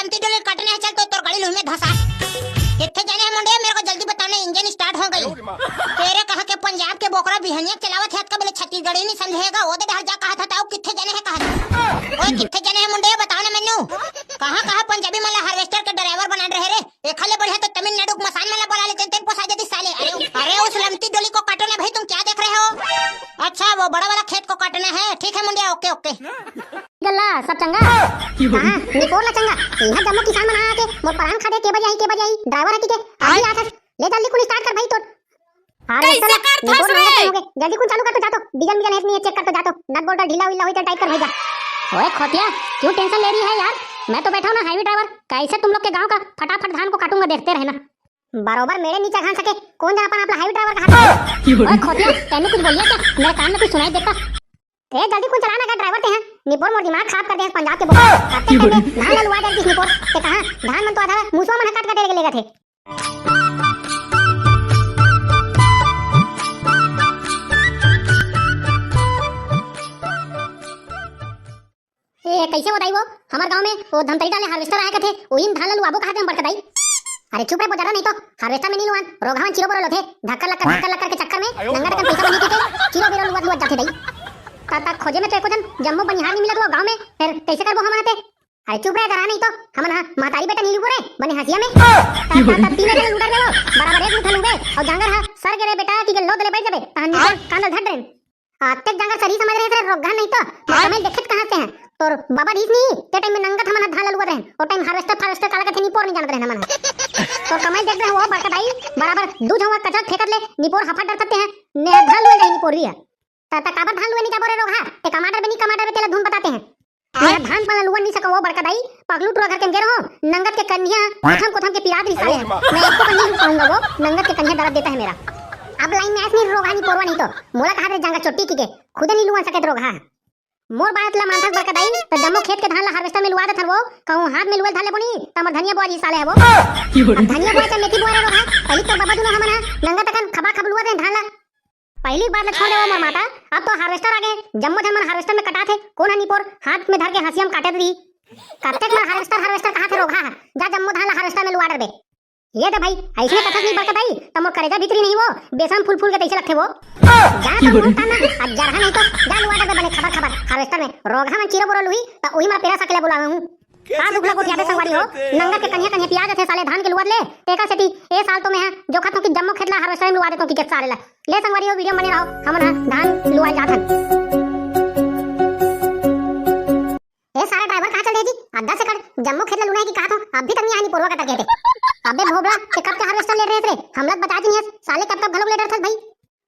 लमती डोली काटने है, चल तो तोर गाड़ी लुमे धसा। किथे जाने है मुंडे, मेरे को जल्दी बताना, इंजन स्टार्ट हो गई। तेरे कहा के पंजाब के बोकरा बिहनिया चलावत है का बोले छत्तीसगढ़ी नहीं समझेगा, वो दे हर जा कहा था ताऊ किथे जाने है कहा। ओए किथे जाने है मुंडे, बताओ ना मेनू। कहां पंजाबी मला हार्वेस्टर के ड्राइवर बना रहे रे। एखाले बढ़िया तो तमिलनाडु मसान मला बोला लेते तेन पोसा जदी साले। अरे उस लमती डोली को काटो ना भाई, तुम क्या देख रहे हो? अच्छा वो बड़ा वाला खेत को काटना है, ठीक है मुंडिया, ओके ओके। गल्ला सब चंगा हां निकोर ला चंगा यहां जम्मू किसान मन आके मोर परान खा दे के बजाई ड्राइवर हटी के आगे आ ले जल्दी कुल स्टार्ट कर भाई। तो कैसे कर थस रे? जल्दी कुल चालू कर तो जातो, डीजल मिजन है नहीं चेक कर तो जातो, नट बोल्ट ढीला हुई तो टाइट कर भेजा। ओए खोतिया क्यों टेंशन ले रही है यार, मैं तो बैठा हूं ना हाईवे ड्राइवर, कैसे तुम लोग के गांव का फटाफट धान को काटूंगा, देखते रहना। बरोबर मेरे नीचे घान सके कौन जा अपन अपना हाईवे ड्राइवर का हाथ। ओए खोतिया तैने कुछ बोलिया क्या? मेरे कान में कुछ सुनाई देता? ए जल्दी कुछ चलाना का ड्राइवर ते हैं, निपोर मोर दिमाग खराब कर दे पंजाब के बोल काटते धान लुआ दे किस निपोर ते कहां धान मन तो आधा मुसवा मन काट काट लेगा थे। ए कैसे बताई वो हमार गांव में वो धमतरी डाले हार्वेस्टर आया थे, ओही धान लुआबो कहा थे हम बड़कदाई। अरे चुप रे बोजरा, नहीं तो हार्वेस्टर में नहीं लुआन रोगावन चिरो बोलो थे, धक्का लक्कर के चक्कर में नंगा का पैसा बनी के चिरो बेरो लुआ जाते दई। ताता खोजे में तो एको जन जम्मो बनिहार नहीं मिला तो गांव में, फिर कैसे करबो हम आते? अरे चुप रह करा, नहीं तो हम ना मातारी बेटा नीलू रे बने हसिया में ताता तीन जन लूटर देबो बराबर एक उठा लूबे और जांगर हा सर गे रे बेटा की लो दले बैठ जाबे तहनी कांदल धड़ रे आते जांगर सरी समझ रहे थे रोगा नहीं तो हमें देखत कहां से हैं तोर बाबा रीस नहीं ते टाइम में नंगत हमन धान लुआ रहे और टाइम हार्वेस्टर काला के निपोर नहीं जानत रहे हमन तो कमाई देख रहे हो बड़कदाई बराबर दूध हवा कचक फेंकत ले निपोर हफा डर सकते हैं ने धान लुए नहीं निपोर रिया ताता काबर धान लुए नहीं का बोरे रोगा ते टमाटर में नहीं टमाटर में तेला धुन बताते हैं मैं धान पाला लुआ नहीं सको वो बड़कदाई पगलू टुरा घर के अंदर हो नंगत के कन्या कोथम के पिराद रिसाले हैं मैं इसको नहीं पाऊंगा, वो नंगत के कन्या दर्द देता है मेरा। अब लाइन में ऐसे रोगा नहीं पोरवा नहीं तो मोला कहा रे जांगा चोटी की के खुद नहीं लुआ सके रोगा मोर बात ला मानथक बड़कदाई तो जम्मो खेत के धान ला हार्वेस्टर में लुआ दे थर वो कहूं हाथ में लुआ धाले बनी तमर धनिया बोआ जी साले है वो धनिया बोआ च मेथी बोआ रे रोगा पहली तो बाबा दुनो हमन नंगा तकन खबा खब लुआ दे धान ला पहली बार छोड़ दे वो मोर माता। अब तो हार्वेस्टर आ गए, जम्मो धन मन हार्वेस्टर में कटा थे कौन है निपोर हाथ में धर के हंसियम काटे दी काटे में हार्वेस्टर कहा थे रोगा जा जम्मो धान हार्वेस्टर में लुआ दे ये तो भाई ऐसे कथक नहीं बड़कदाई तो मोर करेजा भीतरी नहीं वो बेसन फूल फूल के तैसे लगथे वो जा तो मोटा ना अब जरहा नहीं तो जा लुआ दे बने खबर हार्वेस्टर में रोगा में चिरो बोरो लुई तो ओही में पेरा सकले बुला हूं का दुखला को याद संगवारी हो नंगा के कन्या प्याज थे साले धान के लुआ ले टेका सेती ए साल तो मैं है जो खातो कि जम्मो खेतला हार्वेस्टर में लुआ दे तो कि के साले ले संगवारी हो वीडियो बने रहो हम ना धान लुआ जाथन। ए सारे ड्राइवर कहां चल रहे जी आधा से कर जम्मो खेतला लुना है कि कहा तो अब भी तक नहीं आनी पोरवा का तक थे अबे भोबड़ा के कब के हार्वेस्टर ले रहे थे हम लोग बता दी साले कब तक घलोग ले रहे थे भाई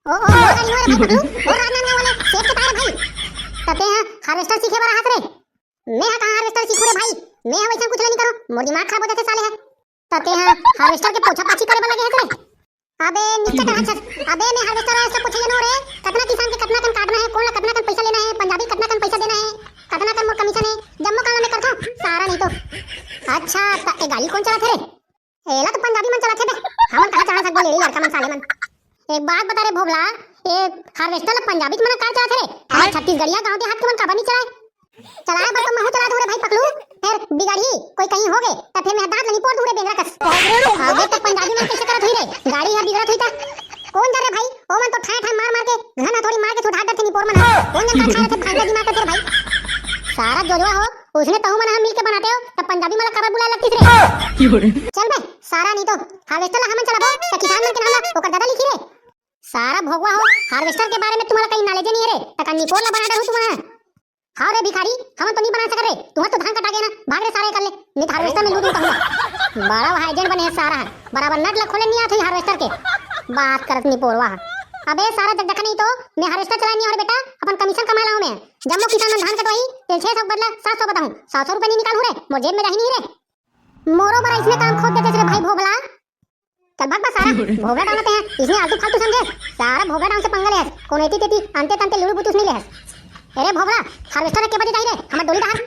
ओ गाड़ी हो रे भाई पकड़ू और राजनांदगांव वाले सेठ के तार भाई तते हैं हार्वेस्टर सीखे बड़ा हाथ रे मैं कहां हार्वेस्टर सीखू रे भाई मैं वैसा कुछ नहीं करो मोर दिमाग खराब हो जाते साले है तते हैं हार्वेस्टर के पोछा पाछी करे लगे हैं रे अबे नीचे का अच्छा अबे मैं हार्वेस्टर से पूछे न रे कितना किसान के कितना कन काटना है कौन ला कितना कन पैसा लेना है पंजाबी कितना कन पैसा देना है कितना कन मोर कमीशन है जम्मो काला में करता सारा नहीं तो अच्छा ए गाड़ी कौन चलाते रे एला तो पंजाबी मन चलाते बे हमन कहां चला सकबो लेडी लड़का मन साले मन एक बात बता रे भोगला ए हार्वेस्टर ला पंजाबी मन का चलाते रे हमार छत्तीसगढ़िया गांव के हाथ के मन का बनी चलाए चलाए बर तो महू चला दूरे भाई पकलू फिर बिगाड़ी कोई कहीं हो गए तो फिर मैं दांत नहीं पोड़ दूरे बेंगरा कस आगे तक पंजाबी में कैसे करत हुई रे गाड़ी यहां बिगड़त हुई था कौन जा रे भाई ओ मन तो ठाय ठाय मार मार के घना थोड़ी मार के छुटा देते नहीं पोर मन कौन जन का ठाय थे फायदा दिमाग का तेरे भाई सारा जोजवा हो उसने तहु मन हम मिल के बनाते हो तब पंजाबी मला कबर बुला लगती रे चल बे सारा नहीं तो हार्वेस्टर ला हमन चलाबो त किसान मन के नाम ला ओकर दादा लिखी रे सारा भोगवा हो हार्वेस्टर के बारे में तुम्हारा कहीं नॉलेज नहीं है रे त कन्नी पोर ला बना दे तुम्हारा हां रे भिखारी हम तो नहीं बना सक रे तुम्हारा तो धान कटा गया ना भाग रे सारे कर ले नहीं हार्वेस्टर में लूटूं कहूं बड़ा हाइजेंट बने सारा बराबर नट ला खोले नहीं आथे हार्वेस्टर के बात करत नहीं पोरवा अबे सारा जग देखा नहीं तो मैं हार्वेस्टर चलानी और बेटा अपन कमीशन कमा लाऊं मैं जम्मो किसान मन धान कटवाई तेल 600 बदला 700 बताऊं 700 रुपए नहीं निकालूं रे मोर जेब में रही नहीं रे मोरो बड़ा इसमें काम खोद देते रे भाई भोगला चल भाग बा सारा भोगला डालते हैं इसने आलतू फालतू समझे सारा भोगला डाल से पंगा ले कौन एती तेती अंते तंते लुड़ू बुतुस नहीं ले अरे भोगला हार्वेस्टर के बजे जाई रे हमर डोली दहार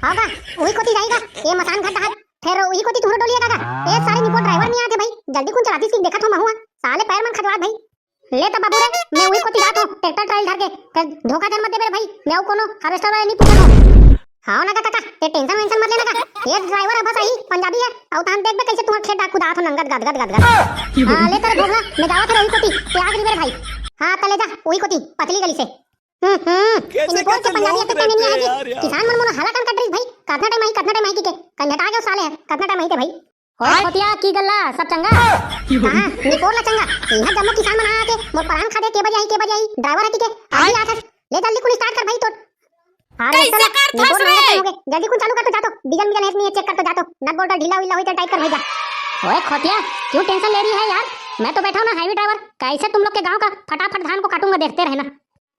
हागा ओही कोती जाईगा ये मसान घाट दहार फिर ओही कोती तुहर डोली दादा ए सारे निपो ड्राइवर नहीं आते भाई जल्दी कौन चलाती सी देखा तो महुआ साले पैर मन खजवा भाई ले तो बाबू रे मैं वही कोती जात हूं ट्रैक्टर ट्रायल धर के फिर धोखा जन मत दे मेरे भाई मैं कोनो हार्वेस्टर वाला नहीं पूछता हां ना काका ते टेंशन वेंशन मत लेना का ये ड्राइवर है बस आई पंजाबी है और तान देख बे कैसे तुम्हारे खेत डाकू दात हो नंगत गद गद गद गद। हां ले तर भोगला मैं जावा थे रोई कोटी प्याज री मेरे भाई। हां तले जा ओई कोटी पतली गली से। इनी बोल के पंजाबी के नहीं है जी किसान मन मन हला कान कट रही भाई कितना टाइम आई के कन्नटा गयो साले कितना टाइम आई थे भाई। ओए होतिया की गल्ला सब चंगा। हां निकोर ला चंगा यहां जम्मू किसान मन आके मोर परान खा दे के बजे आई ड्राइवर हटी के आई आथा ले जल्दी कुल स्टार्ट कर भाई तो। अरे कैसे कर था रे? जल्दी कुछ चालू कर तो जा तो डीजल मिजल नहीं चेक कर तो जा तो नट बोल्ट ढीला हुई तो टाइट कर भेजा। ओए खोतिया क्यों टेंशन ले रही है यार मैं तो बैठा हूं ना हाईवे ड्राइवर कैसे तुम लोग के गांव का फटाफट धान को काटूंगा देखते रहना।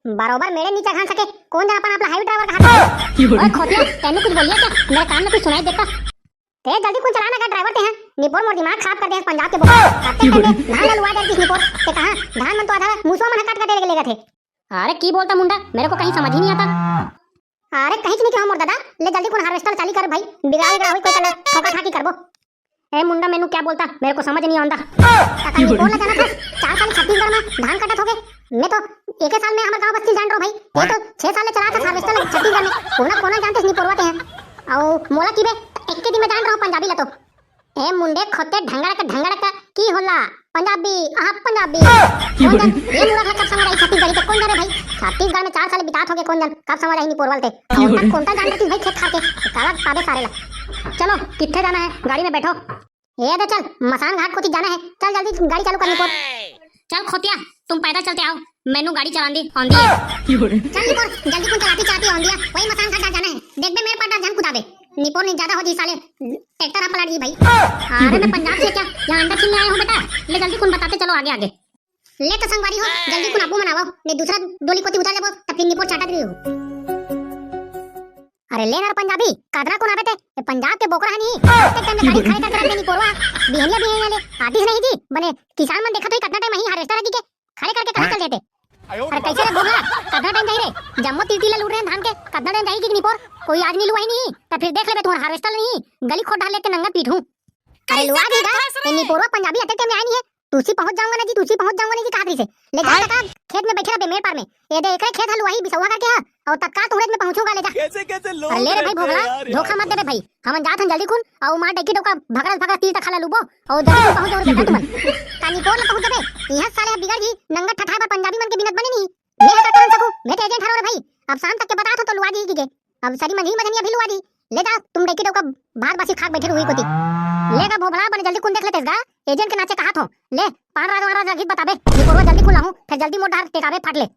बरोबर मेरे नीचे घान सके कौन जा अपन अपना हाईवे ड्राइवर का हाथ। ओए खोतिया तैने कुछ बोलिया क्या मेरे कान में कुछ सुनाई देता ते जल्दी कुछ चलाना का ड्राइवर ते हैं निपोर मोर दिमाग खराब कर दे पंजाब के बोल काटते करते धान लुआ दे किस निपोर ते कहां धान मन तो आधा मुसवा मन काट काट लेगा थे। अरे की बोलता मुंडा मेरे को कहीं समझ ही नहीं आता। अरे कहीं नहीं क्यों मोर दादा ले जल्दी कोन हार्वेस्टर चाली कर भाई बिगाड़ी होई कोई कल ठोका ठाकी करबो। ए मुंडा मेनू क्या बोलता मेरे को समझ नहीं आंदा काका ये बोलना जाना था 4 साल छत्तीसगढ़ में धान काटत होगे मैं तो एक साल में हमारे गांव बस्ती जान रहा भाई ये तो 6 साल चला था हार्वेस्टर छत्तीसगढ़ में कोना कोना जानते नहीं परवाते हैं और मोला की बे एक दिन में जान रहा हूं पंजाबी ला तो ए मुंडे खोते ढंगड़ा का की होला पंजाबी पंजाबी कौन जान ये मुरा कब समझ आई छत्तीसगढ़ के कौन जाने भाई छत्तीसगढ़ में 4 साल बितात हो गए कौन जान कब समझ आई नहीं पोरवाल थे और कौन ता जान रही भाई खेत खा के काला पाबे सारे ला। चलो किथे जाना है गाड़ी में बैठो ये दे चल मसान घाट को जाना है चल जल्दी गाड़ी चालू करनी पोर। चल खोतिया तुम पैदल चलते आओ मैनू गाड़ी चलांदी आंदी है चल निपोर जल्दी कुछ चलाती चाहती आंदी है वही मसान घाट जाना है देख बे मेरे पाटा जान कुदाबे निपोर नहीं ज्यादा हो जी साले ट्रैक्टर पलट गई भाई। अरे मैं पंजाब से क्या यहां अंडा छीनने आया हूं बेटा ले जल्दी कुन बताते चलो आगे आगे ले तो संगवारी हो जल्दी कुन आपू मनावो नहीं दूसरा डोली कोती उतार लेबो तब फिर निपोर चाटा दियो। अरे ले ना पंजाबी कादरा कोन आवे ते पंजाब के बोकरा नहीं ते टाइम में गाड़ी खड़े कर देनी पोरवा बिहनिया ले आती नहीं जी बने किसान मन देखा तो कितना टाइम ही हार्वेस्टर की के खड़े करके कहां चल देते। अरे कैसे रे बोला कितना टाइम जाई रे जम्मो तीतीला लूट रहे हैं धान के कितना टाइम जाई कि निपोर कोई आज नहीं लुआई नहीं तो फिर देख ले तुम्हारा हार्वेस्टर नहीं गली खोद डाल लेके नंगा पीठूं। अरे लुआ देगा ये निपोरवा पंजाबी अते टाइम में आई नहीं है तुसी पहुंच जाऊंगा ना जी तुसी पहुंच जाऊंगा ना जी कहां से ले जा का खेत में बैठा बेमेर पार में ये दे एकरे खेत हलवाई बिसवा करके है और तत्काल तुरंत में पहुंचूंगा ले जा। कैसे लोग अरे ले रे भाई भोगला धोखा मत दे रे भाई हम जात हन जल्दी कुन और मार डेकी डोका भगड़ा तीर तक खाला लुबो और जल्दी पहुंच और देखा तुम कानी कोन पहुंच बे यहां साले बिगड़ जी नंगा ठठा पर पंजाबी मन के बिनत बने नहीं मैं हटा कर सकूं मैं तो एजेंट हरो रे भाई अब शाम तक के बता तो लुआ दी की अब सारी मंझी मधनिया भी लुआ दी ले जा तुम डेकी डोका भाग बासी खाक बैठे हुई कोती लेगा भोगला बने जल्दी कुन देख लेतेस गा एजेंट के नाचे कहा तो ले पान राज रखी बताबे निकोरवा जल्दी खुलाऊं फिर जल्दी मोड़ धार टेकावे फाट ले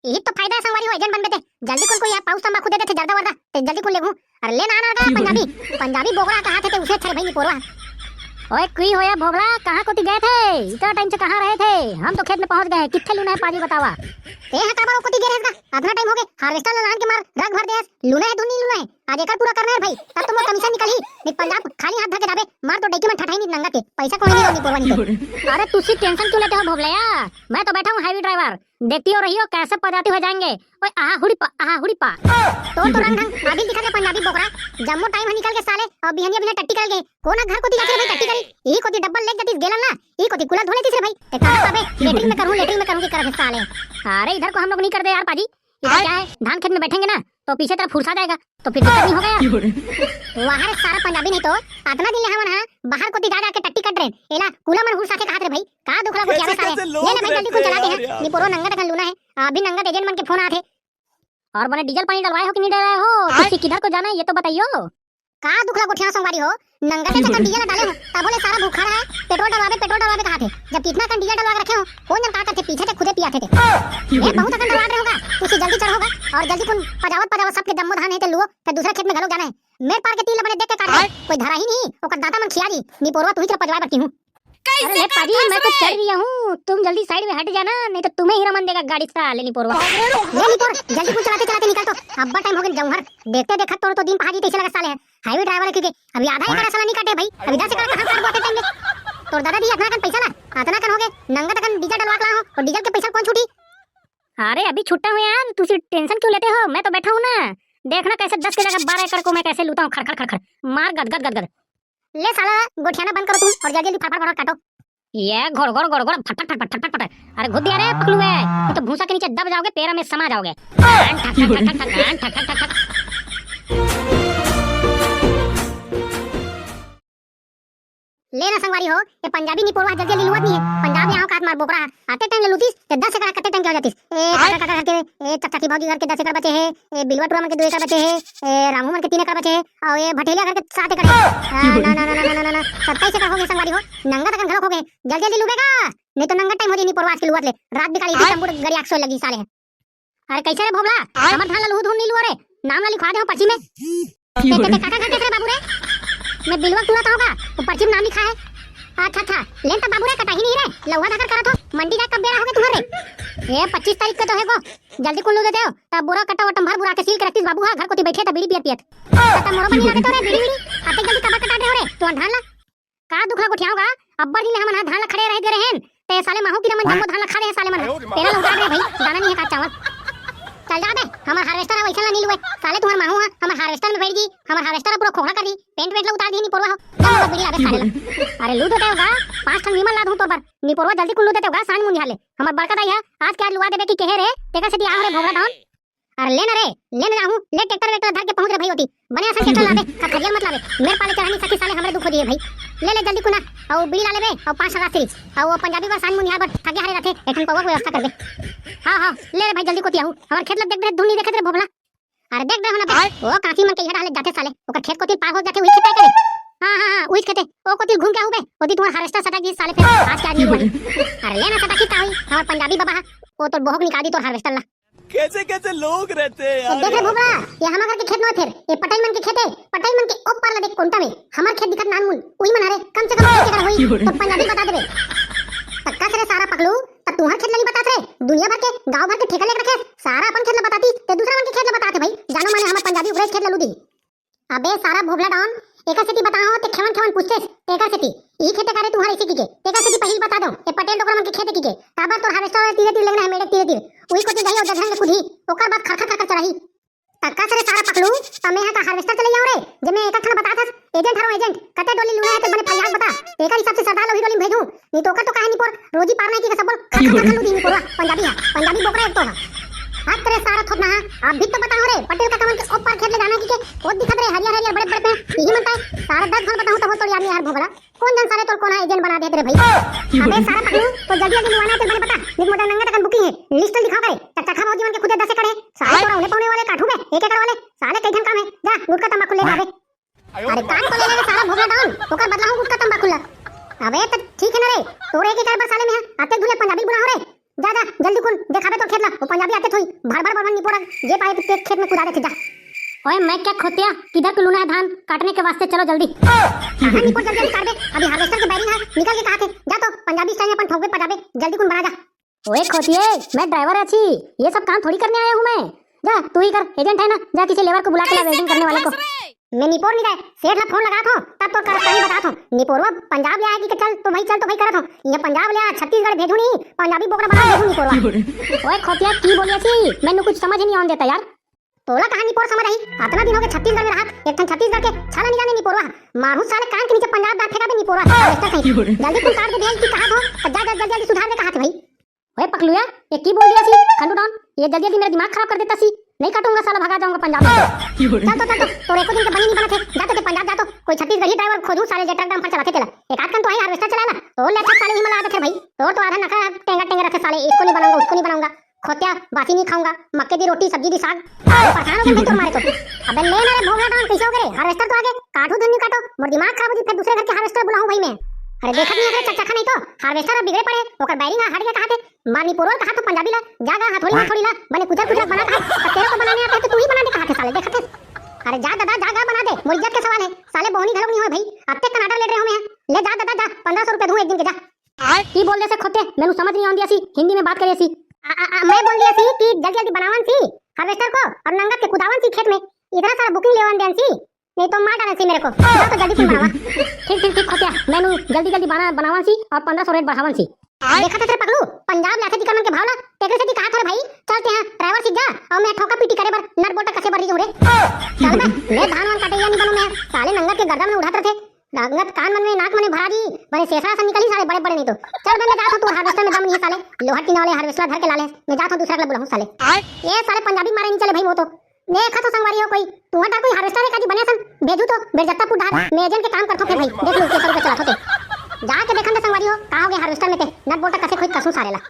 यही तो फायदा है संगवारी हो एजेंट बन बेटे जल्दी कुल कोई पाउस तंबाकू दे देते जर्दा वर्दा ते जल्दी कुल लेगू अरे ले ना ना पंजाबी बोगड़ा कहा थे उसे छर भाई निकोरवा। ओए कुई होया भोगला कहां कोती गए थे इतना टाइम से कहां रहे थे हम तो खेत में पहुंच गए किथे लूना है पाजी बतावा ए हा काबरो कोती गए रहेगा आधा टाइम हो गए हार्वेस्टर लान के मार रग भर देस लूना है धुनी लूना है आज एकर पूरा करना है भाई तब तुम कमीशन निकल ही नहीं पंजाब खाली हाथ धके दाबे मार तो डेकी में ठठाई नहीं नंगा के पैसा कोई नहीं होगी पोरवानी। अरे तुसी टेंशन क्यों लेते हो भोगलया मैं तो बैठा हूं हाईवे ड्राइवर देखती हो रही हो कैसे पजाती हो जाएंगे। ओए आहा हुड़ी पा तो रंग अभी दिखा के पंजाबी बोकरा जम्मो टाइम निकल के साले और बिहनिया बिना टट्टी कर गए कोना घर को दिखा के भाई टट्टी करी ई कोती डब्बल लेक जतिस गेलन ना ई कोती कुला धोले तीसरे भाई ते कहां पाबे लेटरिंग में करूं की कर साले। अरे इधर को हम लोग नहीं करते यार पाजी इधर क्या है धान खेत में बैठेंगे ना तो पीछे तरफ फुरसा जाएगा तो फिर दिक्कत नहीं होगा यार वहां सारा पंजाबी नहीं तो आतना दिन ले हां बाहर कोती जा के टट्टी कट रहे एला कुला मन हुरसा के कहात रे भाई का दुखला को क्या साले ले ले भाई जल्दी को चलाते हैं नी पोरो नंगा तक लूना है अभी नंगा एजेंट मन के फोन आथे और बने डीजल पानी डलवाए हो कि नहीं डलवाए हो किसी किधर को जाना है ये तो बताइयो का दुखला को ठिया संवारी हो नंगा से तक डीजल डाले हो तब बोले सारा भूखा रहा है पेट्रोल डलवावे कहा थे जब कितना कन डीजल डलवा के रखे हो कौन जन का करते पीछे से खुदे पियाते थे ये बहुत अकन डलवा रहे होगा तुसी जल्दी चढ़ होगा और जल्दी कुन पजावत सबके जम्मो धान है ते लुओ फिर दूसरा खेत में घलो जाना है मेरे पार के तीला बने देख के काट कोई धरा ही नहीं ओकर दादा मन खिया दी नी पोरवा तू ही चल पजवाए बटी हूं। अरे पाजी मैं तो चल रही हूं तुम जल्दी साइड में हट जाना नहीं तो तुम्हें ही रमन देगा गाड़ी से लेनी पोरवा लेनी पोर जल्दी कुन चलाते निकल तो अब्बा टाइम हो गया जौहर देखते देखा तो दिन पहाड़ी तैसे लगा साले हाईवे ड्राइवर के अभी आधा ही करा साला नहीं काटे भाई अभी 10 से कहां कर बोते टाइम में तो दादा दी अपना कन पैसा ना आतना कन हो गए नंगा तक डीजल डलवा के ला हो और डीजल के पैसा कौन छूटी। अरे अभी छुट्टा हुआ यार तुसी टेंशन क्यों लेते हो मैं तो बैठा हूं ना देखना कैसे 10 के जगह 12 एकड़ को मैं कैसे लूटा हूं खड़ मार गद ले साला गोठियाना बंद करो तुम और जल्दी फटाफट काटो ये घोड़ फट अरे घुस दिया रे पकलू है तो भूसा के नीचे दब जाओगे पैर में समा जाओगे ठक ले ना संगवारी हो ये पंजाबी नी पोरवा जल्दी लुवत नहीं है पंजाब यहाँ काट मार बोपरा आते टाइम ले लुतीस ते 10 एकड़ कट्टे टाइम के हो जातीस ए काका काका करके ए चचा की भौजी घर के 10 एकड़ बचे है ए बिलवाटुरा मन के 2 एकड़ बचे है ए रामू मन के 3 एकड़ बचे है और ये भटेलिया घर के 7 एकड़ है ना ना ना ना ना 27 एकड़ हो गए संगवारी हो नंगा तक घर हो गए जल्दी जल्दी लुबेगा नहीं तो नंगा टाइम हो जाई नी पोरवा के लुवत ले रात बिकाली दी तंबुड़ गड़ी 100 लगी साले अरे कैसे रे भोबला हमर धान लहू धुन नी लुआ रे नाम ला लिखवा दे हो पर्ची में ते काका काका रे बाबू रे मैं बिलवा तुला था होगा वो पर्ची में नाम लिखा है अच्छा लेन तो बाबू रे कटाही नहीं रे लौहा धकर करत हो मंडी जा कब बेरा होगे तुम्हारे ये 25 तारीख के तो है को जल्दी कुल्लू देते हो तब बुरा कट्टा वटम भर बुरा के सील के रखतीस बाबू हां घर कोती बैठे त बीड़ी पियत तब मोरो बनी लागे तो रे बीड़ी आते जल्दी कब कटा दे हो रे तू धान ला का दुखला गोठियाओगा अब्बर जी ने हमन धान ला खड़े रह दे रहे हैं ते साले माहू की रमन जम्बो धान ला खा रहे साले मन तेरा लौटा दे भाई दाना नहीं है का चावल चल जा बे हमार हार्वेस्टर है वैसा नहीं लुए साले तुम्हार माहू हमार हार्वेस्टर में बैठ जी हमार हार्वेस्टर पूरा खोखला कर दी पेंट वेंट ला उतार दी नी पोरवा हो जब बीड़ी लागे साले ला अरे लू देते होगा 5 ठन नीमन ला दूं तोर पर नी पोरवा जल्दी कुल्लू देते होगा सांझ मुंझाले हमार बड़का दाई है आज क्या लुआ देबे की कहे रे तेका से दी आ रे भोगरा डाउन अरे लेना रहूं ले ट्रैक्टर वेक्टर धर के पहुंच रे भाई होती बने असन ट्रैक्टर लाबे खरियल मत लाबे मेरे पाले चढ़ानी सकी साले हमरे दुख दिए भाई ले जल्दी कुना और बीड़ी ला लेबे और 5 सगा सिरी और वो पंजाबी बा सांझ मुंझा पर थके हारे रथे एठन पवा व्यवस्था कर दे हां ले रे भाई जल्दी कोती आऊ हमर खेत लग देख धुनी देखत रे भोबला अरे देख दे होना पे ओ काकी मन के इहा डाले जाते साले ओकर खेत कोती पार हो जाते वही खेत करे हां उही खेते ओ कोती घूम के आऊ बे ओती तुम्हार हार्वेस्टर सटा जी साले फिर आज क्या नहीं हुई अरे लेना सटा की ताई हमर पंजाबी बाबा ओ तो बहुत निकाल दी तो हार्वेस्टर ला कैसे कैसे लोग रहते हैं यार देख रे भोबरा ये हमार घर के खेत में थे ये पटाई मन के खेत है पटाई मन के ओ पार ला देख कोंटा में हमार खेत दिखत नानमुल उही मन हरे कम से कम 1 एकड़ होई तो पंजाबी बता देबे तक्का से सारा पकलू तब तुम्हार खेत ला नहीं बतात रे दुनिया भर के गांव भर के ठेका लेके रखे सारा अपन खेत ला बताती ते दूसरा मन के खेत ला बताते भाई जानो माने हमार पंजाबी उरेस खेत ला लुदी अबे सारा भोबला डाउन एका सेती बताओ ते खेवन पूछते तेका सेती ई खेते करे तुम्हारे इसी की तेका सेती पहिल बता दो ए पटेल डोकर मन के खेत की काबर तो हार्वेस्टर वाला तीरे तीर लगना है मेरे तीरे उही को जाई और दधन कुधी ओकर बाद खरखर चढ़ाई तक्का से सारा पकलू तमे हा का हार्वेस्टर चले जाओ रे जे मैं एक ठन बताथस एजेंट हरो एजेंट कते डोली लुना है ते बने फरियाद बता तेका हिसाब से सरदार लोही डोली भेजू नी तो का तो कहानी पर रोजी पार नहीं की सब खरखर लुदी नी पोरवा पंजाबी बोकरा एक तो हाथ तेरे सारा थोपना है आप भी तो बताओ रे पटेल का कमन के ऊपर खेत ले जाना की के वो दिखत रे हरियर बड़े बड़े पे यही मनता है सारा 10 घर बताऊं तो हो तो यार यार भोगड़ा कौन जन सारे तोर कोना एजेंट बना देते रे भाई अबे सारा पकड़ू तो जल्दी जल्दी लुआना है तेरे बता निक मोटा नंगा तक बुकिंग है लिस्ट दिखा करे चक्का खा भौजी मन के खुद 10 एकड़ है सारे तोरा उन्हें पौने वाले काठू में 1 एकड़ वाले साले कई काम है जा गुटका तंबाकू ले जाबे अरे कान को ले ले सारा भोगड़ा डाउन ओकर बदलाऊ गुटका तंबाकू ला अबे तो ठीक है ना रे तोरे के कर साले में आते धुले पंजाबी बुना हो रे जा जल्दी कुन दिखाबे तो खेत ला वो पंजाबी आते थोई भर भर नहीं पोड़ा जे पाए तो खेत में कुदा दे जा ओए मैं क्या खोतिया किधर को लूना है धान काटने के वास्ते चलो जल्दी कहां निपट जल्दी काट दे अभी हार्वेस्टर के बैरिंग है निकल के कहा थे जा तो पंजाबी स्टाइल में अपन ठोक पे पजाबे जल्दी कुन बना जा ओए खोतिए मैं ड्राइवर अच्छी ये सब काम थोड़ी करने आया हूं मैं जा तू ही कर एजेंट है ना जा किसी लेबर को बुला के ला वेल्डिंग करने वाले को मैं निपोर नहीं गए सेठ ला फोन लगा थो तब तो कहीं बता थो निपोरवा पंजाब ले आएगी कि चल तो भाई करत हो ये पंजाब ले आ छत्तीसगढ़ भेजू नहीं पंजाबी बोकरा बना भेजू निपोरवा ओए खोतिया की बोलिया सी मैंने कुछ समझ नहीं आन देता यार तोला कहानी पोर समझ आई इतना दिन हो गए छत्तीसगढ़ में रहा एक ठन छत्तीसगढ़ के छाला नहीं जाने निपोरवा मारू साले कान के नीचे पंजाब दांत फेंका दे निपोरवा ऐसा सही जल्दी कुल काट के भेज की कहा थो जा जल्दी सुधार दे कहा थे भाई ओए पकलुया ये की बोल दिया सी खंडू डाउन ये जल्दी मेरा दिमाग खराब कर देता सी नहीं काटूंगा साला भगा जाऊंगा पंजाब में चल तो तोरे को दिन के बनी नहीं बना थे जाते थे पंजाब जा तो कोई छत्तीसगढ़ी ड्राइवर खोजू साले जे ट्रक डंपर चलाते चला एक आध कन तो है हार्वेस्टर चलाना तो ले साले ही मला आते थे भाई तो आधा नखरा टेंगा रखे साले इसको नहीं बनाऊंगा उसको नहीं बनाऊंगा खोतिया बासी नहीं खाऊंगा मक्के की रोटी सब्जी दी साग परेशान हो गए तो मारे तो अबे ले ना रे भोगला डाउन कैसे हो गए हार्वेस्टर तो आगे काटो धुन नहीं काटो मोर दिमाग खराब हो जी फिर दूसरे घर के हार्वेस्टर बुलाऊं भाई मैं अरे देखत नहीं है चक्का नहीं तो हार्वेस्टर बिगड़े पड़े ओकर बैरिंग हट गया कहा थे मारनी पोरल कहा तो पंजाबी ला जागा हथौड़ी ला बने कुचर बना था तेरे को बनाने आता है तो तू ही बना दे कहा थे साले देखत अरे जा दादा जागा बना दे मोर इज्जत के सवाल है साले बोनी घरों नहीं हो भाई अत्ते कनाडा ले रहे हो मैं ले जा दादा जा 1500 रुपए दूं एक दिन के जा की बोल दे से खोते मेनू समझ नहीं आंदी सी हिंदी में बात करे सी मैं बोल दिया सी कि जल्दी बनावन सी हार्वेस्टर को और नंगा के कुदावन सी खेत में इतना सारा बुकिंग लेवन देन सी नहीं तो मार डाले सी मेरे को जा तो जल्दी बनावा ठीक खोतिया मेनू जल्दी बनावन सी और 1500 रेट बढ़ावन सी देखा था तेरे पगलू पंजाब लाथे दिखा मन के भावला तेरे से कहा था भाई चलते हैं ड्राइवर सीख जा और मैं ठोका पीटी करे बर नट बोल्ट कसे भरी रे चल बे मैं धान वान काटे या नहीं बनू मैं साले नंगा के गर्दन में उठाते थे रंगत कान मन में नाक मन में भरा दी बड़े शेषरा से निकली साले बड़े नहीं तो चल मैं जाता तू हार्वेस्टर में दम नहीं साले लोहा टीना वाले हार्वेस्टर धर के लाले मैं जाता हूं दूसरा क्लब बुलाऊं साले ये साले पंजाबी मारे नहीं चले भाई वो तो देखा तो संगवारी हो कोई तुम्हारा कोई हार्वेस्टर है काजी बने सन भेजू तो बेरजत्तापुर धार मैं एजेंट के काम करथो फिर भाई देख लो कैसे चलाथो ते बोलता कसे खोई कसू सारेला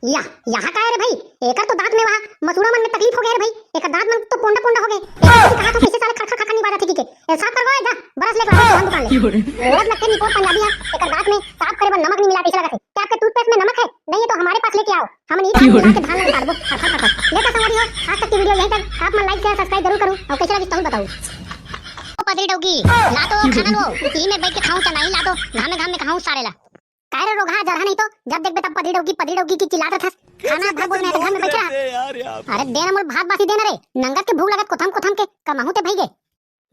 यहाँ का है रे भाई एकर तो दांत में वहां मसूड़ा मन में तकलीफ हो गया रे भाई एकर दांत मन तो पोंडा पोंडा हो गए एकर कहा तो कैसे साले खड़ खड़ नहीं बात थी के साफ कर गए जा बरस लेके आ दुकान ले रोज लगते नहीं पोत पंजाबी है एकर दांत में साफ करे पर नमक नहीं मिलाते लगा क्या आपके टूथपेस्ट में नमक है नहीं है तो हमारे पास लेके आओ हम नहीं मिला के धान लगा दो लेकर संवारी हो आज तक की वीडियो यहीं तक आप मन लाइक शेयर सब्सक्राइब जरूर करूं और कैसे लगी बताऊं पदरी डोगी ला तो खाना लो इसी में बैठ के खाऊं तो नहीं ला तो घाम में खाऊं सारेला काहे रोगा जरा नहीं तो जब देख तब पदरी डोगी की चिल्लात रहस खाना भाग बोल में घर में बैठ रहा अरे देना मोल भात बासी देना रे नंगत के भूख लगत कोथम के कमाहू ते भईगे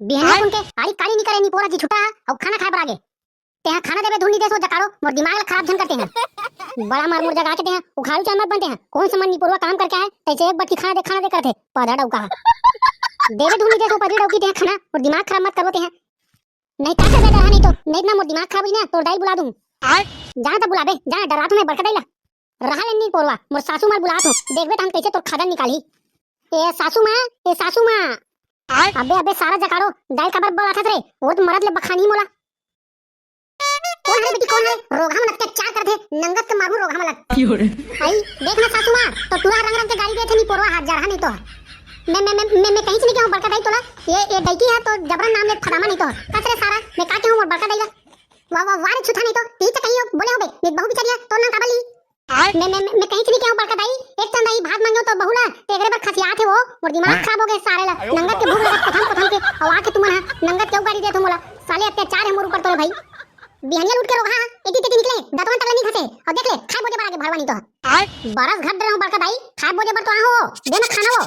बिहान उनके आड़ी काली नहीं करे नी पोरा जी छुटा और खाना खाए बरागे ते यहाँ खाना देवे ढूंढी देसो जकारो मोर दिमाग खराब झन करते हैं बड़ा मार मुर जगा के ते हैं उखाड़ू चामत बनते हैं कौन समझ नी पूरा काम करके आए तैसे एक बार की खाना दे करते पदा डौका देवे ढूंढी देसो पदरी डौकी ते खाना और दिमाग खराब मत करो ते हैं नहीं का कर नहीं तो नहीं ना मोर दिमाग खराब ही ना तो डाई बुला दूं जहां तक बुलाबे जहां डरा तो मैं बड़का दैला रहा नहीं पोरवा मोर सासू मार बुलात हूं देखबे त हम कैसे तोर खदन निकाली ए सासू मां अबे सारा जकारो दाई कबर बोला था रे वो तो मरद ले बखानी मोला कौन है बेटी कौन है रोगा मन अत्याचार कर दे नंगत के मारू रोगा मन आई देखना सासू मां तो तुरा रंग रंग के गाड़ी दे थे नहीं पोरवा हाथ जा रहा नहीं तो मैं कहीं से नहीं कहूं बड़का दाई तोला ये दैकी है तो जबरन नाम ले फदामा नहीं तो कसरे सारा मैं का कहूं मोर बड़का दाई वाह वाह छुथा नहीं तो ती तो कहीं बोले हो बे नित बहु बिचारिया तो ना काबली मैं कहीं से नहीं कहूं बड़का दाई एक चंदाई भात मांगो तो बहुला तेरे पर खसिया थे वो मोर दिमाग खराब हो गए सारे ला नंगत के भूख लगत कथम के और आके तुम ना नंगत क्यों गाड़ी दे तुम मोला साले अत्याचार है मोर ऊपर तोरे भाई बिहानिया लूट के रोगा एटी तेटी निकले दतवन तक नहीं खसे और देख ले खाए बोझे बड़ा के भरवा नहीं तो बरस घट रहा हूं बड़का दाई खाए बोझे पर तो आ हो देना खाना वो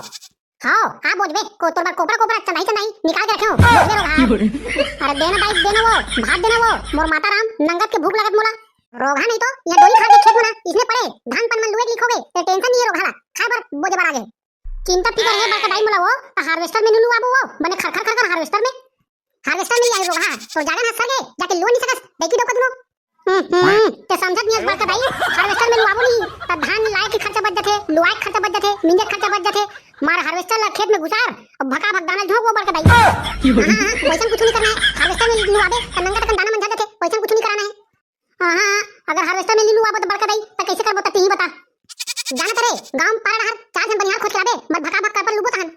खाओ आ बोझबे को तोर बार कोपरा चनाई निकाल के रखे हो बोझबे रोगा अरे देना दाई देना वो भात देना वो मोर माता राम नंगत के भूख लगत मोला रोगा नहीं तो ये डोली खा के खेत में ना इसने पड़े धान पन मन लुए लिखोगे तो टेंशन नहीं है रोगा खाए पर बोझे पर आगे चिंता फिकर है बड़का दाई मोला वो हार्वेस्टर में नुलू आबू वो बने खर हार्वेस्टर में नहीं आई रोगा तो जागा ना सके जाके लो नहीं सकस देखी दो कदनो ते समझत नहीं बड़का दाई हार्वेस्टर में लुआबू नहीं त धान लाए के खर्चा बच जाथे लुआए के खर्चा बच जाथे मिंजे खर्चा बच जाथे मार हार्वेस्टर ला खेत में घुसार और भका भक दाना झोंक वो बड़का दाई पैसा कुछ नहीं करना है हार्वेस्टर में लुआबे त नंगा तक दाना मन जाथे पैसा कुछ नहीं कराना है अगर हार्वेस्टर में लुआबे तो बड़का दाई त कैसे करबो त तू ही बता जाना करे गांव में पार चार जन बनिहार खोज लाबे मत भका भक कर पर लुबो तहन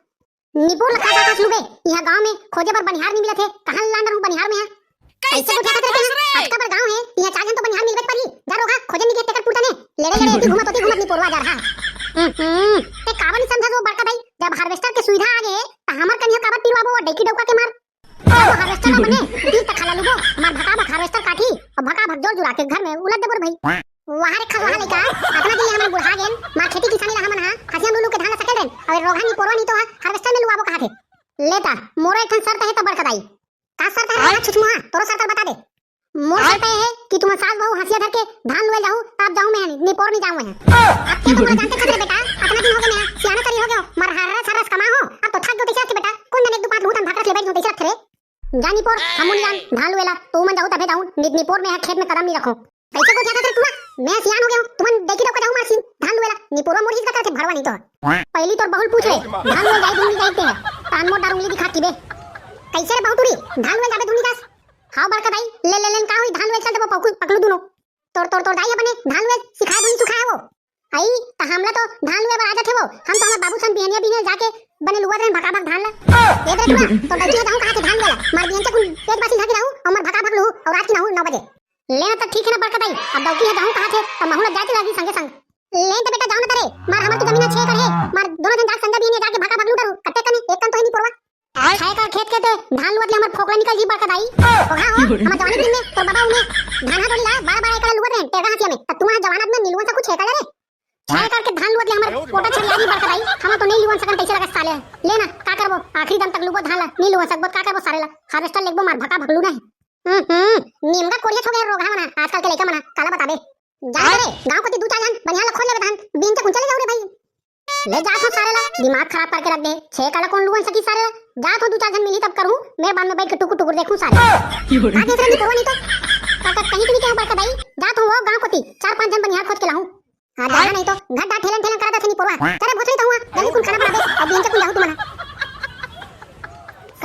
निपुर लखा का लुबे यहां गांव में खोजे पर बनिहार नहीं मिले थे कहां लांडर हूं बनिहार में है कैसे उठा करते हैं आज का पर गांव है यहां चार जन तो बनिहार मिलबे परी जा रोगा खोजे नहीं के टेकर पुरता ने लेड़े घुमत नहीं पोरवा जा रहा ते काबा नहीं समझा वो बड़का दाई जब हार्वेस्टर के सुविधा आ गए त हमर कनिया काबा पिरवाबो डेकी डौका के मार जब हार्वेस्टर ना बने ती त खाला लुबो मार भका भक हार्वेस्टर काठी और भका भक जोड़ जुड़ा के घर में उलट देबर भाई वहां रे खलवा लेका अपना दिन हमन बुढ़ा गेन मार खेती किसानी ला हमन हा खसिया लुलू के धान सकेल देन और रोगा नहीं पोरवा नहीं तो हार्वेस्टर में लुआबो कहा थे लेता मोरे एक शर्त है तो बड़का दाई का शर्त है छुछमुहा तोरो शर्त बता दे मोर शर्त है कि तुम सास बहू हंसिया धर के धान लुए जाऊं तब जाऊं मैं नहीं पोर नहीं जाऊं मैं अब के तुम जानते खतरे बेटा अपना दिन हो गया मैं सियाना करी हो गया मर हारा सारा कमा हो अब तो थक गो तेरा के बेटा कौन ने एक दो पांच भूतन भाकरा ले बैठ हो तेरा थरे जानी पोर हमन जान धान लुएला तो मन जाऊं तबे जाऊं नित पोर में खेत में कदम नहीं रखो ऐसे को ज्यादा कर तू मैं सियान हो गया तुम देखी दो जाऊं मासी धान लुएला नी पोर मोर हिस का भरवा नहीं तो पहली तो बहुल पूछ ले धान लुए जाई दूंगी जाईते है तान मोर डारूंगी दिखाती बे कैसे रे बहुतुरी धान लुए जाबे दूंगी दास हां बड़का दाई ले का हुई धान लुए चल दे पकड़ू दोनों तोर दाई अपने धान लुए सिखा दूंगी सुखाए वो आई त हमला तो धान लुए पर आ जाथे वो हम तो हमर बाबू सन बिहनिया बिने जाके बने लुआ देन भका भक धान ला ए देख तो डटी जाऊं कहां से धान लेला मार बिहन से कुल एक बासी झाकी रहूं और मर भका भक लू और रात की ना 9 बजे लेना तो ठीक है ना बड़का दाई अब दौकी है जाऊं कहां से अब महुला जाती लगी संगे संग ले तो बेटा जाऊं ना तेरे मार हमर तो जमीन 6 एकड़ है मार दोनों जन जाके संगा बिहनिया जाके भका भक लू करू कते कनी एक कन तो नहीं पोरवा खाए कर खेत के ते धान लुआ ले हमर फोकला निकल जी बड़का दाई ओ हां हो हम जवानी दिन में तो बाबा उन्हें धान तोड़ी ला 12 एकड़ लुआ दे टेगा हथिया में त तुम जवानत में नीलुआ से कुछ है रे खाए करके धान लुआ ले हमर पोटा छरियाली बड़का दाई हम तो नहीं लुआ सकन कैसे लगा साले लेना का करबो आखिरी दम तक लुबो धान ला नहीं लुआ सकबो का करबो सारे ला हार्वेस्टर लेगबो मार भका भक लू ना नीमगा कोरिया हो गया रोगा मना आजकल के लइका मना काला बता दे जा रे गांव को ती दू चार जन बनिया ल खोल ले धान दिन से चले जाऊ रे भाई ले जा तो सारे ला दिमाग खराब करके रख दे 6 काला कौन लुवन सकी सारे जा तो दू चार जन मिली तब करूं मैं बाद में बैठ के टुकुर टुकुर देखूं सारे आ देख रही नहीं तो काका कहीं भी क्या बड़का दाई जा तो वो गांव को ती 4-5 जन बनिया खोज के लाऊं हां जा नहीं तो घर दा ठेलन ठेलन करा दे नहीं पोरवा तेरे भोसड़ी तो हुआ जल्दी कुल खाना बना दे अब दिन से कुल जाऊं तुम्हारा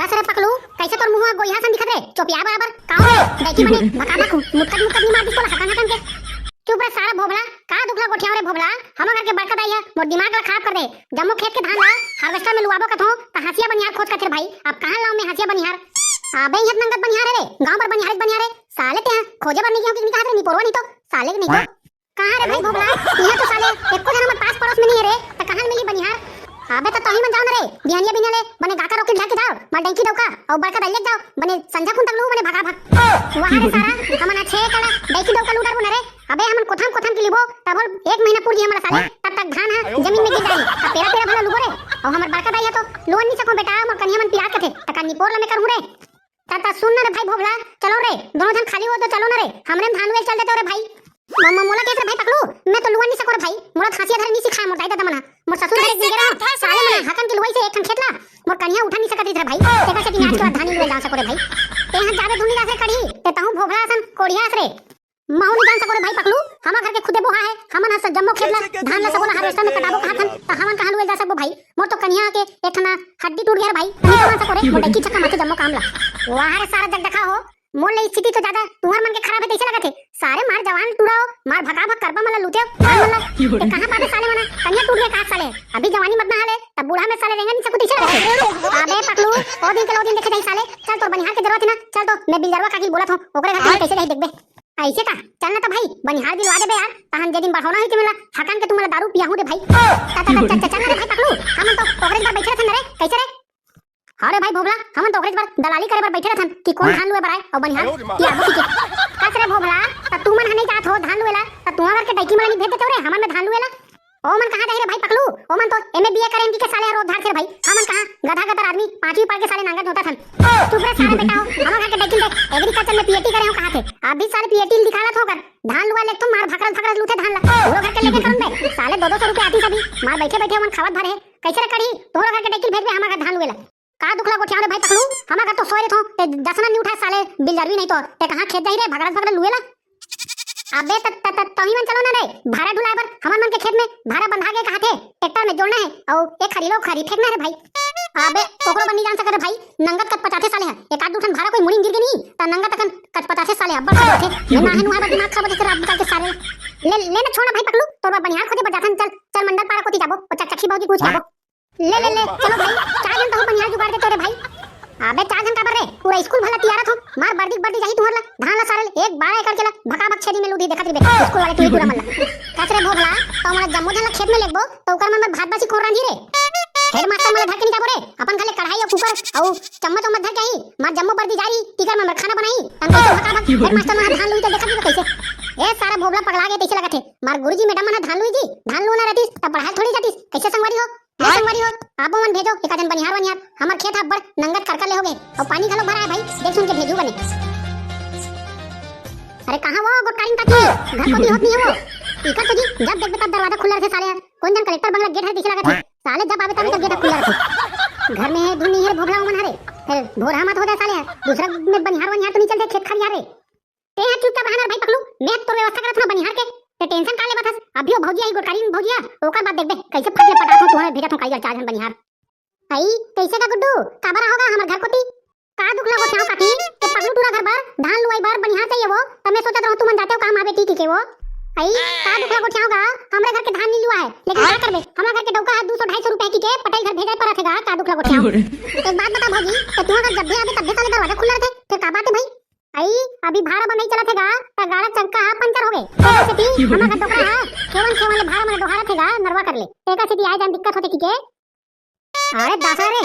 कसरे पकलू कैसे तोर मुंह गोइहा सन दिखत रे चोपिया बराबर काओ देखी मने भका भक मुटका नहीं मार दी तो हकान हकान के चुप रे सारा भोबला गोठिया रे भोबला हम घर के बड़का दाई है मोर दिमाग ला खराब कर दे जम्मो खेत के धान ला हार्वेस्टर में लुआबो कथो त हसिया बनिहार खोज कथे भाई अब कहां लाओ मैं हसिया बनिहार अबे यत नंगत बनिहार रे गांव पर बनिहार साले ते खोजे बर नहीं क्यों कि कहा रे नहीं पोरवा नहीं तो साले के नहीं तो कहां रे भाई भोबला यहां तो साले एको जन हमर पास पड़ोस में नहीं है रे त कहां मिली बनिहार अबे तो तही मन जाओ ना रे बिहानिया बिनाले बने गाका रोके ढाके जाओ मार डंकी दौका और बड़का दल्ले जाओ बने संजा खुन तक लू बने भागा भाग वहां रे सारा हमन छे कला डंकी दौका लूटर बने रे अबे हमन कोथम की लिबो तब 1 महीना पूरी हमरा साले तब तक धान है जमीन में गिर जाई अब पेरा भला लुगो रे और हमर बड़का दाई है तो लोन नहीं सको बेटा मोर कन्या मन पिया कथे त कन्नी पोर लमे करू रे ता सुन ना रे भाई भोगला चलो रे दोनों जन खाली हो तो चलो ना रे हमरे धान वेल चल देते रे भाई मम्मा मोला कैसे भाई पकड़ू मैं तो लुआ नहीं सको रे भाई मोरा खासिया धर नहीं सिखाए मोर दाई दादा मना मोर ससुर एक दिन गेरा साले मना हकन की लुआई से एक ठन खेतला मोर कन्या उठा नहीं सकती रे भाई तेका से कि आज के बाद धानी लुआ जा सको रे भाई ते हां जावे ढूंढी जासे कड़ी ते ताहू भोगला सन कोड़िया रे माऊ नहीं जान सको रे भाई पकड़ू हमार घर के खुदे बोहा है हमन हस जम्मो खेतला धान ला सको ना हार्वेस्टर में कटाबो कहां थन त हमन कहां लुआ जा सकबो भाई मोर तो कन्या के एक ठना हड्डी टूट गया भाई नहीं जान सको रे मोर डकी चक्का माथे जम्मो काम ला वाह रे सारा जग देखा हो मोर ले स्थिति तो ज्यादा तुम्हार मन के खराब है तैसे लगा थे सारे मार जवान टुड़ाओ मार भगा भग करबा मला लूटे मला ते कहां पाते साले मना कन्या टूट गया का साले अभी जवानी मत ना हाले तब बूढ़ा में साले रहेंगे नहीं सकती छे अबे पकलू ओ दिन के लो दिन देखे जाई साले चल तोर बनिहार के जरूरत है ना चल तो मैं बिलदरवा काकी बोलत हूं ओकरे घर कैसे रही देखबे ऐसे का चल ना तो भाई बनिहार दिलवा दे बे यार तहन जे दिन बढ़ाना है कि मेला हकन के तुमला दारू पियाहू रे भाई चल ना रे भाई पकलू हम तो ओकरे पर बैठे थे रे कैसे रे अरे भाई भोबला हमन तो ओकरे पर दलाली करे पर बैठे रहन कि कौन धान लुए बराए और बनिहार की आबो की कस रे भोबला त तू मन हने जात हो धान लुएला त तू घर के डैकी मला नहीं भेज देते रे हमन में धान लुएला ओ मन कहां जाई रे भाई पकलू ओ मन तो एमए बीए करे के साले रोज धार से भाई हमन कहां गधा गधा आदमी पांचवी पढ़ के साले नांगत होता थन चुप रे साले बेटा हो हमन घर के डैकी दे एग्रीकल्चर में पीएचडी करे हो कहां थे आप भी साले पीएचडी दिखाला थो कर धान लुआ ले तो मार भकरल लूटे धान ला तोरो घर के लेके करन बे साले 200 रुपया आती सभी मार बैठे बैठे हमन खावत भरे कैसे रे कड़ी तोरो घर के डैकी भेज बे हमन घर धान लुएला का दुखला गोठिया रे भाई पकड़ू हमार घर तो सोए रे थो ते दसना नहीं उठा साले बिलदरवी नहीं तो ते कहां खेत जाई रे भगरल लुएला अबे तही मन चलो ना रे भाड़ा ढुलाए बर हमन मन के खेत में भाड़ा बंधा के कहा थे ट्रैक्टर में जोड़ना है और एक खरीलो खरी फेंकना है भाई अबे कोकरो बन्नी जान सके रे भाई नंगत कट 50 साले है एक आध दूठन भाड़ा कोई मुड़ी गिर के नहीं त नंगत तकन कट 50 साले अब्बा खा थे मैं ना है नुआ दिमाग खा बजे रात निकाल के सारे ले ना छोड़ा भाई पकड़ू तोर बनिहार खोजे बजाथन चल मंडल पारा कोती जाबो और चक्की भौजी कुछ जाबो ले चलो भाई 4 जन तो बनिहार जुगाड़ के तोरे भाई अबे 4 जन का बर रे पूरा स्कूल भला तैयार थो मार बर्दी जाई तुहर ला धान ला सारे एक 12 एकड़ चला भका भक छेदी में लूदी देखत रे स्कूल वाले तू पूरा मल्ला कसरे भोगला तो हमरा जम्मो धन ला खेत में लेगबो तो ओकर में भात बासी खोर रांधी रे हेड मास्टर मला धके निकाबो रे अपन खाली कढ़ाई और कुकर और चम्मच उम्मच धके आई मार जम्मो बर्दी जाई टिकर में खाना बनाई हम कैसे भका भक हेड मास्टर में धान लूई तो देखत रे कैसे ए सारा भोगला पगला गए तैसे लगत है मार गुरुजी मैडम मन धान लूई जी धान लूना रहती तब पढ़ाई थोड़ी जाती कैसे संगवारी हो ले संगवारी हो आपो मन भेजो एक दिन बनिहार हमर खेत हब्बर नंगत करकर ले होगे और पानी घलो भरा है भाई देख सुन के भेजू बने अरे कहां वो गोटाइन काकी घर को होत नहीं है वो इका तो जी जब देख तब दरवाजा खुला रखे साले कौन जन कलेक्टर बंगला गेट है दिख लगा थे साले जब आवे तब गेट खुला रखे घर में है दुनी है भोगला मन हरे फिर भोरा मत हो जाए साले दूसरा में बनिहार तो नहीं चलते खेत खलिया रे ते है चुपचाप बहाना भाई पकलू मैं तो व्यवस्था करत ना बनिहार के ते टेंशन का ले बथस अभी वो भौजी आई गोटकारी में भौजिया ओकर बाद देख बे कैसे फटले पटात हो तुम्हारे भेजत हो काई 4 जन बनिहार आई कैसे का गुड्डू काबरा होगा हमर घर कोती का दुखला को छाव काकी के पगलू टूरा घर बार धान लुआई बार बनिहार चाहिए वो तमे सोचत रहू तुमन जाते हो काम आवे ठीक के वो आई का दुखला को छाव का हमरे घर के धान नहीं लुआ है लेकिन का करबे हमरा घर के डौका है 200 250 रुपए की के पटाई घर भेजाई पर रखेगा का दुखला को छाव एक बात बता भौजी कि तू अगर जब भी आवे तब साले दरवाजा खुला रखे फिर का बात है भाई आई अभी भाड़ा बंद नहीं चला थेगा त गाड़ा चक्का हा पंचर हो गए तेका सेती हमारा डोकरा है केवन ले भाड़ा में दोहारा थेगा नरवा कर ले तेका सेती आए जान दिक्कत होते की के अरे दासा रे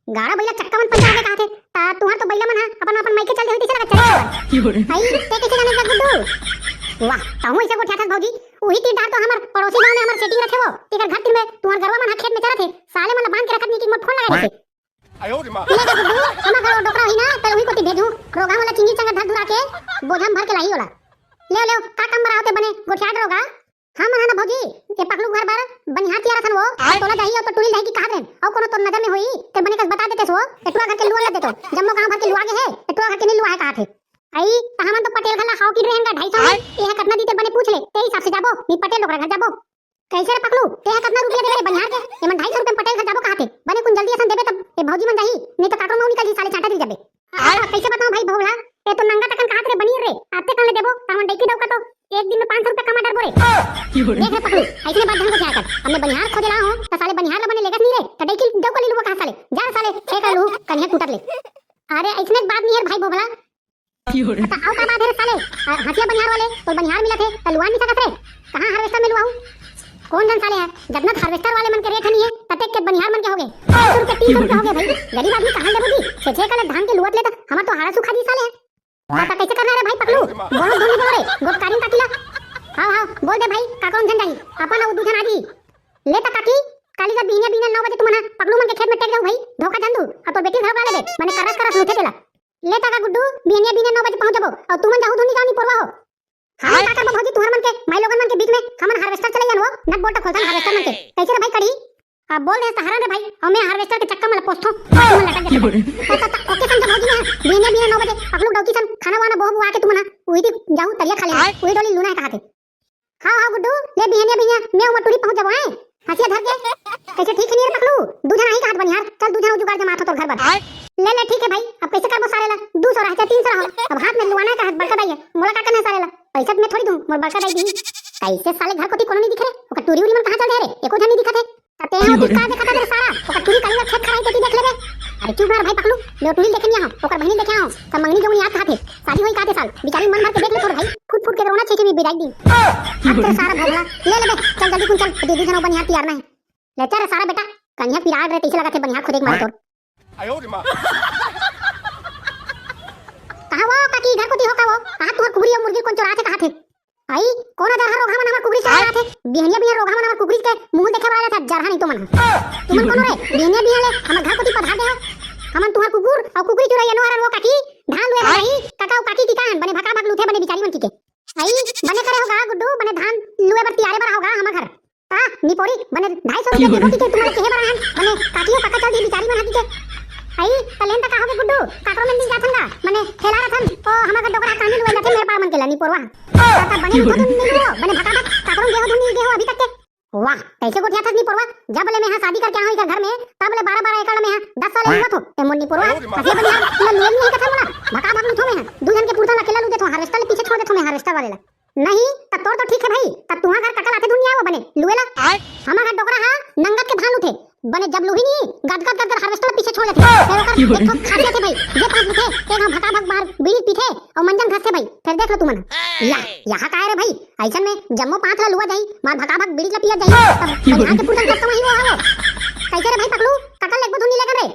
गाड़ा बैला चक्का मन पंचर के कहा थे ता तुहार तो बैला मन अपन माइके चल देती चला चले आई ते कैसे जाने का गुड्डू वाह ताऊ ऐसे को ठा भौजी वही तीन डार तो हमर पड़ोसी गांव में हमर सेटिंग रखे वो तेकर घर में तुहार घरवा मन खेत में चला थे साले मन बांध के रखत नहीं कि मोर फोन लगा दे आयो रे मां ले गुड्डू हमार घर डोकरा ही ना त वही कोती भेजू रोगा वाला चिंगी चंगा धर धुरा के बोझम भर के लाई होला ले का काम बरावते बने गोठिया रोगा हम ना भौजी ए पकलू घर बार बनिहार तियारा थन वो तोला दही और तो टुली दही की कहा देन और कोनो तो नजर में होई ते बने कस बता देते सो एटुआ घर के लुआ ले देतो जम्मो गांव भर के लुआ के है एटुआ घर के नहीं लुआ है कहा थे आई त हमन तो पटेल घला हाउ की रहेन का 250 ये कितना दीते बने पूछ ले ते हिसाब से जाबो नी पटेल लोग घर जाबो कैसे रे पकलू ते कितना रुपया देबे रे बनिहार के ये मन 250 रुपया पटेल घर जाबो कहा थे बने कुन जल्दी असन देबे तब ए भौजी मन दही नहीं तो काटो मऊ निकल जी साले छाटा दिल जाबे कैसे बताऊं भाई भोगला ए तो नंगा तकन कहा रे बनी रे आते कन ले देबो तमन डेकी दौका तो एक दिन में 500 रुपया कमा डर बोरे देख रे पकड़ू ऐसे बात ढंग से क्या कर हमने बनिहार खोजे ला हो त साले बनिहार ला बने लेगस नहीं रे त डेकिल दो कली लुवा कहां साले जा साले छे कर लू कन्या टूटत ले अरे ऐसने बात नहीं है भाई बोबला त आओ का बात है साले हथिया बनिहार वाले तो बनिहार मिला थे त लुआ नहीं सकत रे कहां हार्वेस्टर में लुआ कौन जन साले है जतना हार्वेस्टर वाले मन के रेट नहीं है तते के बनिहार मन के होगे 100 रुपए 300 रुपए होगे भाई गरीब आदमी कहां देबोगी छे कल धान के लुवत ले त हमर तो हाड़ा सुखा दी साले पता कैसे करना रे भाई पकलू बहुत धोनी बोल रे गोपकारिन काटिला हां बोल दे भाई का कौन जन जाई अपन उ दूधन आजी ले त काकी काली का बीने 9 बजे तुमना पकलू मन के खेत में टेक जाऊ भाई धोखा जन दू और तो बेटी घर वाले दे माने करस लुथे देला ले त का गुड्डू बीने 9 बजे पहुंचबो और तुमन जाऊ धोनी जानी परवा हो हां का करबो भौजी तुहर मन के माई लोगन मन के बीच में हमन हार्वेस्टर चले जानो नट बोल्ट खोलता हार्वेस्टर मन के कैसे रे भाई कड़ी अब बोल दे सहारा रे भाई और मैं हार्वेस्टर के चक्का में पोछो तुमन लटक जाते ओके समझ भौजी ना बीने 9 बजे पकलू डौकी सन खाना वाना बहु आके तुमना उही दी जाऊ तरिया खा ले उही डोली लुना कहा थे हां गुड्डू ले बीने मैं मटुरी पहुंच जाबो हैं हसिया धर के कैसे ठीक नहीं रे पकलू दूधन आई कहात बनिहार चल दूधन जुगाड़ के माथा तो घर पर ले ठीक है भाई अब कैसे करबो सारे ला 200 रहा 300 हो अब हाथ में लुआना का हाथ बड़का दाई है मोला का करना सारे ला पैसा मैं थोड़ी दूं मोर बड़का दाई दी कैसे साले घर कोती कोनो नहीं दिख रे ओका टूरी उरी मन कहां चल रे एको जन नहीं दिखत है तते हां दिखा देखा रे सारा ओका टूरी काली खेत खराई कोती देख ले रे अरे चुप रह भाई पकलू मैं टूरी देखे नहीं आ ओकर बहिनी देखे आ त मंगनी जौनी याद खाते शादी होई काते साल बिचारी मन भर के देख ले तोर भाई फुट के रोना छे के भी बिदाई दी अब तेरे सारा भगला ले ले बे चल जल्दी कुन चल दीदी जन बनिहार तैयार ना है ले चल सारा बेटा कन्या पिराड़ रे तीसरा लगाते बनिहार खुद एक मार तोर आयो रे मां कहां वो काकी घर कोती हो का वो कहां तुहर कुबरी और मुर्गी कोन चोरा थे कहां थे आई कौन आधार रोगा मन हमर कुबरी चोरा थे बिहनिया रोगा मन हमर कुबरी के मुंह देखे वाला था जरहा नहीं तो मन तुमन कोन रे बिहनिया ले हमर घर कोती पधा दे हमन तुहर कुकुर और कुकुरी चोरा यनो हरन वो काकी धान लुए भाई काका काकी की कान बने भका भक लुथे बने बिचारी मन की के आई बने करे होगा गुड्डू बने धान लुए बर तैयार बर होगा हमर घर हां निपोरी बने 250 रुपए की रोटी के तुम्हारे कहे बर हन बने काकी काका चल दी बिचारी मन हकी के आई तलेन का होगे गुड्डू काकरो में दिन जाथंगा माने खेला रथन ओ हमर का डोकरा कानी लुए जाथे मेरे पार मन के लानी पोरवा काका बने उठो नहीं लो बने भका भक काकरो गेहो धुनी गेहो अभी तक के वाह कैसे गोठिया था नहीं पोरवा जब ले मैं यहां शादी करके आऊं इधर घर में तब ले 12 एकड़ में यहां 10 साल हुआ तो ते मोनी पोरवा कसे बनिया मैं लुए नहीं कथा मोना भका भक लुथो में दूधन के पुरता अकेला लू दे तो हार्वेस्टर पीछे छोड़ दे तो मैं हार्वेस्टर वाले ला नहीं त तोर तो ठीक है भाई त तुहा घर ककल आते दुनिया वो बने लुएला हमर घर डोकरा हां नंगत के धान उठे बने जब लुही नहीं गद गद गद हार्वेस्टर पीछे छोड़ देते फिर ओकर देखो खाते थे भाई जे पास उठे एक भका भक बाहर बीड़ी पीठे और मंजन घास से भाई फिर देख लो तुमन यहां का रे भाई ऐसन में जम्मो 5 ला लुआ जाई मार भका भक बीड़ी ला पिया जाई तब बनिहार के पुरता कब ही वो हो कैसे रे भाई पकलू ककल लेगबो धुनी लेकर रे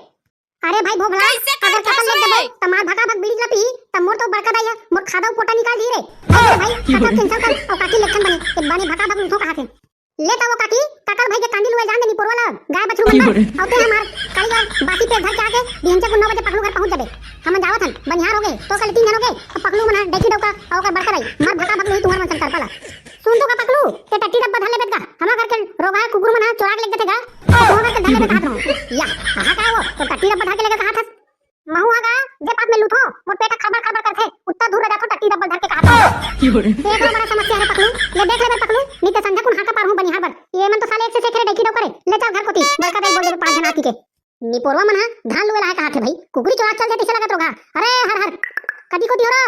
अरे भाई भोगला अगर ककल लेग देबो त मार भका भक बीड़ी ला पी त मोर तो बड़का दाई मोर खादा पोटा निकाल दी रे भाई ककल कैंसिल कर और काकी लखन बने भका भक उठो कहा थे ले तो वो काकी ककल भाई के कांदी लुए जान देनी पोरवाला गाय बछरू मन औते हमार कारीगर बासी पे घर जाके बिहंचे को 9 बजे पकलू घर पहुंच जाबे हम जावत हन बनिहार हो गए तो कल 3 दिन हो गए अब पकलू मना डेकी डौका और ओकर बड़का भाई मार भका भक नहीं तुम्हार मन कर पाला सुन तो का पकलू ते टट्टी डब्बा धले बेट का हमरा घर के रोगा कुकुर मना चोरा के लेके जातेगा तो घर के धले बेट हाथ में या कहां का वो तो टट्टी डब्बा धके लेके कहां था महू आगा जे पास में लूथो मोर पेट खबर खबर करथे उतना दूर रह जाथो टट्टी डब्बा धर के कहां था एक बड़ा समस्या है पकलू ले देख ले पकलू नहीं तो संध्या कुन हां का पार हूं बनिहार बर ये मन तो साले एक से सेखरे डेकी डौ करे ले चल घर कोती बड़का दे बोल दे 5 जन आती के नी पोरवा मन धान लुए ला कहा थे भाई कुकुरी चोरा चल जाते से लगत रोगा अरे हर हर कदी कोती हो रा